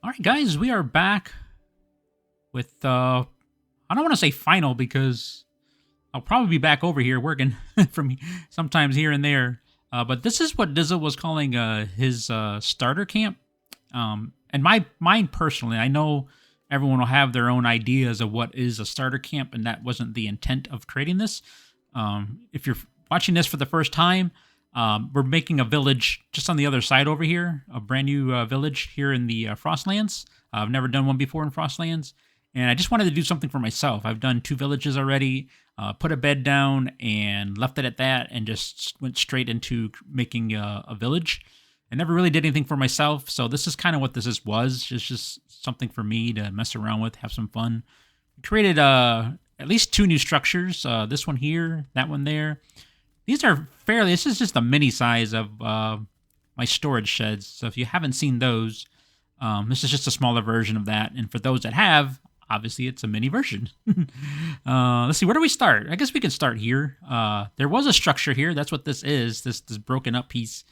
All right, guys, we are back with I don't want to say final because I'll probably be back over here working from sometimes here and there. But this is what Dizzle was calling his starter camp. And mine personally, I know everyone will have their own ideas of what is a starter camp, and that wasn't the intent of creating this. If you're watching this for the first time, we're making a village just on the other side over here, a brand new village here in the Frostlands. I've never done one before in Frostlands, and I just wanted to do something for myself. I've done 2 villages already, put a bed down and left it at that, and just went straight into making a village. I never really did anything for myself, so this is kind of what was. It's just something for me to mess around with, have some fun. Created at least 2 new structures. This one here, that one there. These are fairly, this is just a mini size of my storage sheds. So if you haven't seen those, this is just a smaller version of that. And for those that have, obviously it's a mini version. Let's see, where do we start? I guess we can start here. There was a structure here. That's what this is, this broken up piece.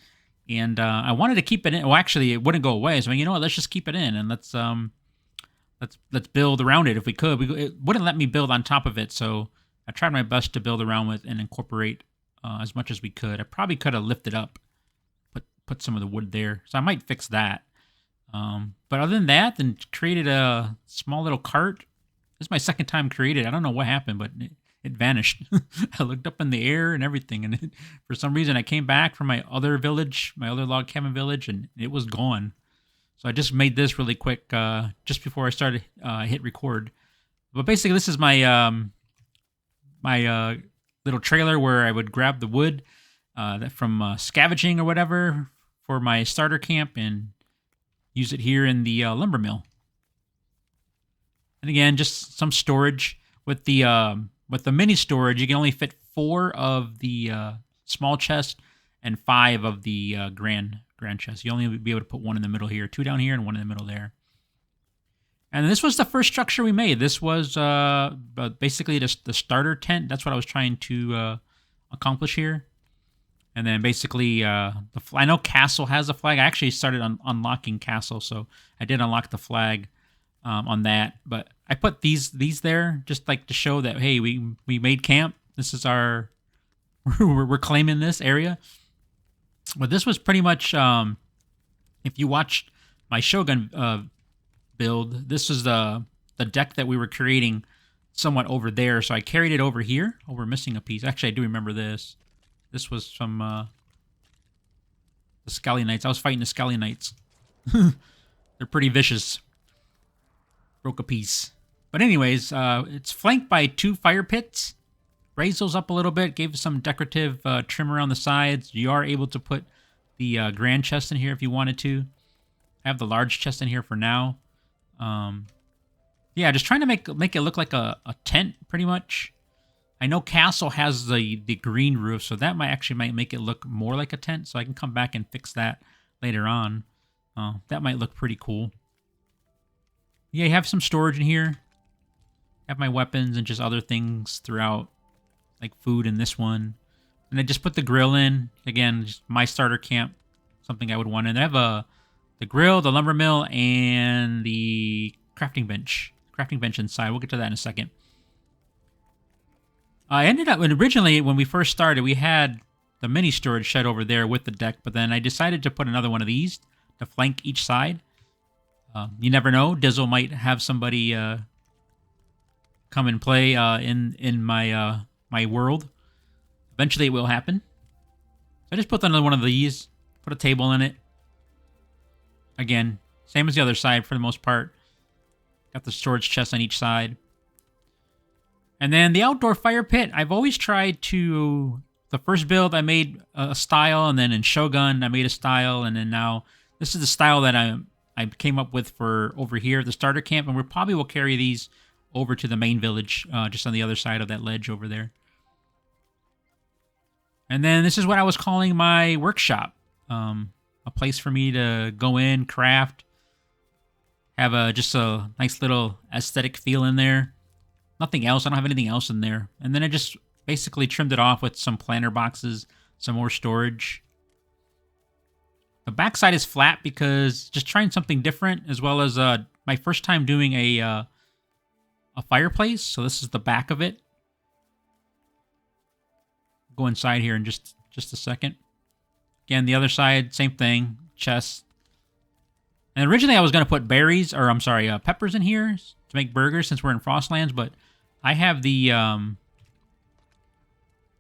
And I wanted to keep it in. Well, actually, it wouldn't go away. So you know what? Let's just keep it in, and let's build around it if we could. It wouldn't let me build on top of it, so I tried my best to build around with and incorporate as much as we could. I probably could have lifted up, put some of the wood there. So I might fix that. But other than that, then created a small little cart. This is my second time created. I don't know what happened, but it vanished. I looked up in the air and everything, and for some reason I came back from my other village, my other log cabin village, and it was gone. So I just made this really quick just before I started hit record. But basically, this is my my little trailer where I would grab the wood that from scavenging or whatever for my starter camp and use it here in the lumber mill. And again, just some storage with the mini storage. You can only fit 4 of the small chest and 5 of the grand chest. You only be able to put 1 in the middle here, 2 down here, and 1 in the middle there. And this was the first structure we made. This was basically the starter tent. That's what I was trying to accomplish here. And then basically, I know Castle has a flag. I actually started unlocking Castle, so I did unlock the flag on that. But I put these there just like to show that, hey, we made camp. This is our we're claiming this area. But this was pretty much if you watched my Shogun build, this was the deck that we were creating somewhat over there. So I carried it over here. Oh, we're missing a piece. Actually, I do remember this. This was from the Skelly Knights. I was fighting the Skelly Knights. They're pretty vicious. Broke a piece. But anyways, it's flanked by 2 fire pits. Raised those up a little bit. Gave some decorative trim around the sides. You are able to put the grand chest in here if you wanted to. I have the large chest in here for now. Yeah, just trying to make it look like a tent, pretty much. I know Castle has the green roof, so that might make it look more like a tent, so I can come back and fix that later on. That might look pretty cool. Yeah, you have some storage in here. Have my weapons and just other things throughout, like food in this one. And I just put the grill in. Again, just my starter camp, something I would want. And I have the grill, the lumber mill, and the crafting bench. Crafting bench inside. We'll get to that in a second. I ended up, originally, when we first started, we had the mini storage shed over there with the deck, but then I decided to put another one of these to flank each side. You never know. Dizzle might have somebody come and play in my my world. Eventually, it will happen. So I just put another one of these, put a table in it. Again, same as the other side for the most part. Got the storage chest on each side. And then the outdoor fire pit, I've always tried to... The first build, I made a style, and then in Shogun, I made a style, and then now this is the style that I came up with for over here at the starter camp, and we probably will carry these over to the main village, just on the other side of that ledge over there. And then this is what I was calling my workshop. A place for me to go in, craft, have just a nice little aesthetic feel in there. Nothing else. I don't have anything else in there. And then I just basically trimmed it off with some planter boxes, some more storage. The backside is flat because just trying something different, as well as my first time doing a fireplace. So this is the back of it. Go inside here in just a second. Again, the other side, same thing. Chest. And originally I was going to put berries, or I'm sorry, peppers in here to make burgers since we're in Frostlands, but I have the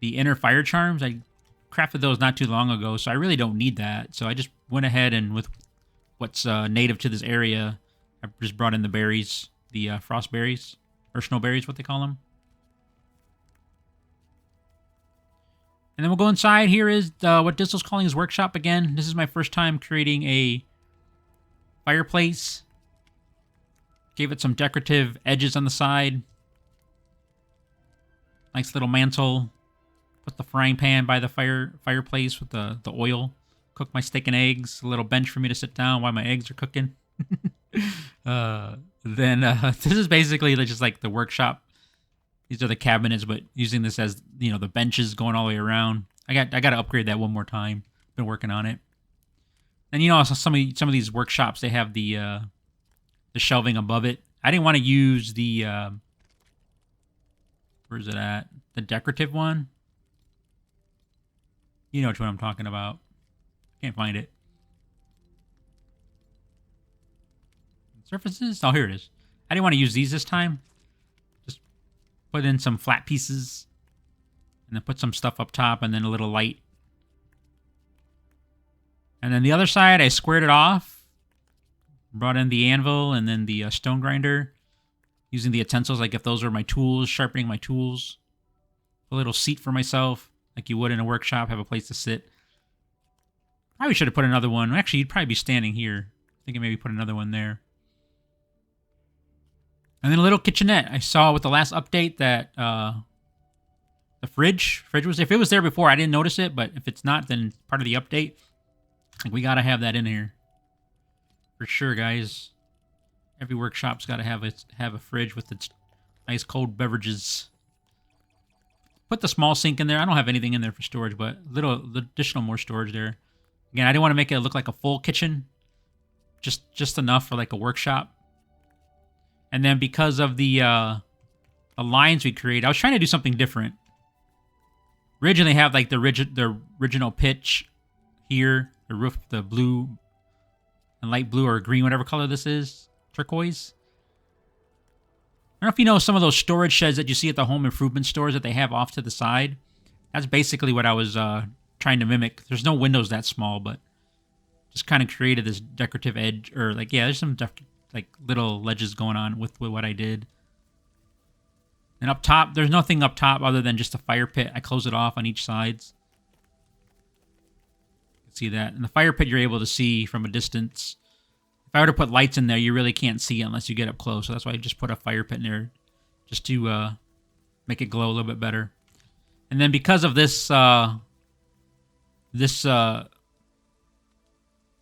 inner fire charms. I crafted those not too long ago, so I really don't need that. So I just went ahead and with what's native to this area, I just brought in the berries, the frost berries, or snow berries, what they call them. And then we'll go inside. Here is what Distel's calling his workshop again. This is my first time creating a fireplace. Gave it some decorative edges on the side. Nice little mantle. Put the frying pan by the fireplace with the oil. Cook my steak and eggs. A little bench for me to sit down while my eggs are cooking. Then this is basically just like the workshop. These are the cabinets, but using this as, the benches going all the way around. I got to upgrade that one more time. Been working on it. And also some of these workshops, they have the shelving above it. I didn't want to use the where's it at? The decorative one. You know which one I'm talking about. Can't find it. Surfaces? Oh, here it is. I didn't want to use these this time. Just put in some flat pieces. And then put some stuff up top and then a little light. And then the other side, I squared it off. Brought in the anvil and then the stone grinder. Using the utensils, like if those were my tools, sharpening my tools. A little seat for myself, like you would in a workshop, have a place to sit. Probably should have put another one. Actually, you'd probably be standing here. Thinking maybe put another one there. And then a little kitchenette. I saw with the last update that the fridge was, if it was there before, I didn't notice it, but if it's not, then it's part of the update. Like, we got to have that in here. For sure, guys. Every workshop's got to have a fridge with its nice cold beverages. Put the small sink in there. I don't have anything in there for storage, but additional more storage there. Again, I didn't want to make it look like a full kitchen. Just enough for like a workshop. And then because of the lines we create, I was trying to do something different. Originally have like the original pitch here, the roof, the blue and light blue or green, whatever color this is, turquoise. I don't know if you know some of those storage sheds that you see at the home improvement stores that they have off to the side. That's basically what I was trying to mimic. There's no windows that small, but just kind of created this decorative edge, or like, yeah, there's some like little ledges going on with what I did. And up top, there's nothing up top other than just a fire pit. I close it off on each sides. You can see that. And the fire pit you're able to see from a distance. If I were to put lights in there, you really can't see it unless you get up close. So that's why I just put a fire pit in there, just to make it glow a little bit better. And then because of this, I don't know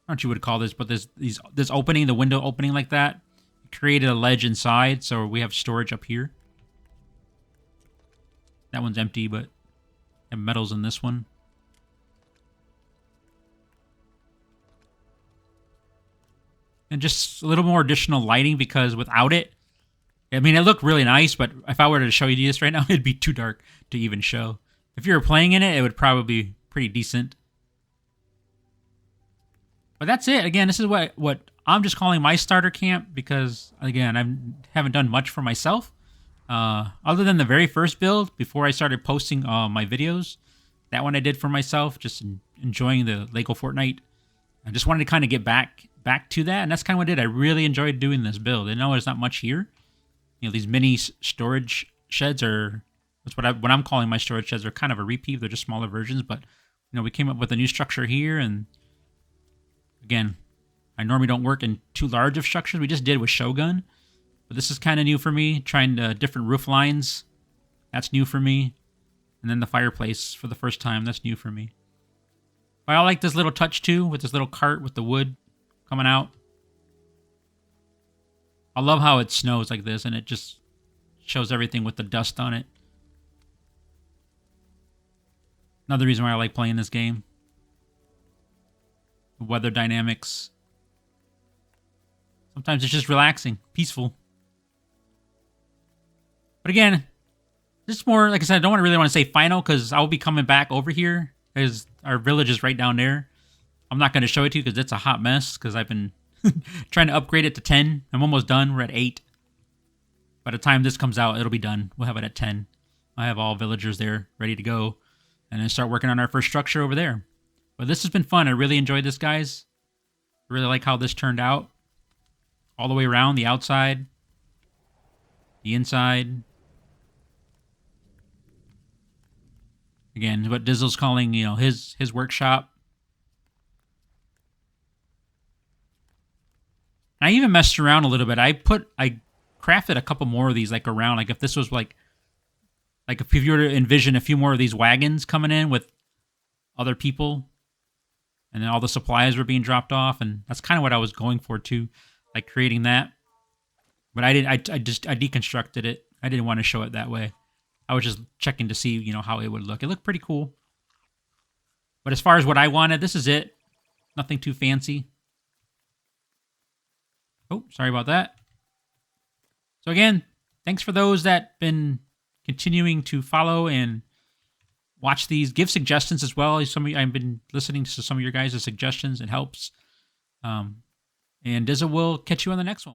what you would call this, but this opening, the window opening like that, created a ledge inside, so we have storage up here. That one's empty, but I have metals in this one. And just a little more additional lighting, because without it, I mean, it looked really nice, but if I were to show you this right now, it'd be too dark to even show. If you were playing in it, it would probably be pretty decent. But that's it. Again, this is what I'm just calling my starter camp, because, again, I haven't done much for myself. Other than the very first build, before I started posting my videos. That one I did for myself, just enjoying the Lego Fortnite. I just wanted to kind of get back to that, and that's kind of what I did. I really enjoyed doing this build. I know there's not much here. These mini storage sheds are, that's what I'm calling my storage sheds, are kind of a repeat. They're just smaller versions, but, we came up with a new structure here, and again, I normally don't work in too large of structures. We just did with Shogun. But this is kind of new for me. Trying different roof lines. That's new for me. And then the fireplace for the first time. That's new for me. But I like this little touch too, with this little cart with the wood coming out. I love how it snows like this, and it just shows everything with the dust on it. Another reason why I like playing this game. the weather dynamics. Sometimes it's just relaxing, peaceful. But again, just more, like I said, I don't really want to say final because I'll be coming back over here because our village is right down there. I'm not going to show it to you because it's a hot mess because I've been trying to upgrade it to 10. I'm almost done. We're at 8. By the time this comes out, it'll be done. We'll have it at 10. I have all villagers there ready to go. And then start working on our first structure over there. But this has been fun. I really enjoyed this, guys. I really like how this turned out. All the way around, the outside, the inside. Again, what Dizzle's calling, his workshop. I even messed around a little bit. I crafted a couple more of these, like around, like if this was like if you were to envision a few more of these wagons coming in with other people, and then all the supplies were being dropped off, and that's kind of what I was going for too, like creating that. But I deconstructed it. I didn't want to show it that way. I was just checking to see, how it would look. It looked pretty cool. But as far as what I wanted, this is it. Nothing too fancy. Oh, sorry about that. So again, thanks for those that been continuing to follow and watch these. Give suggestions as well. I've been listening to some of your guys' suggestions. It helps. And Dizza will catch you on the next one.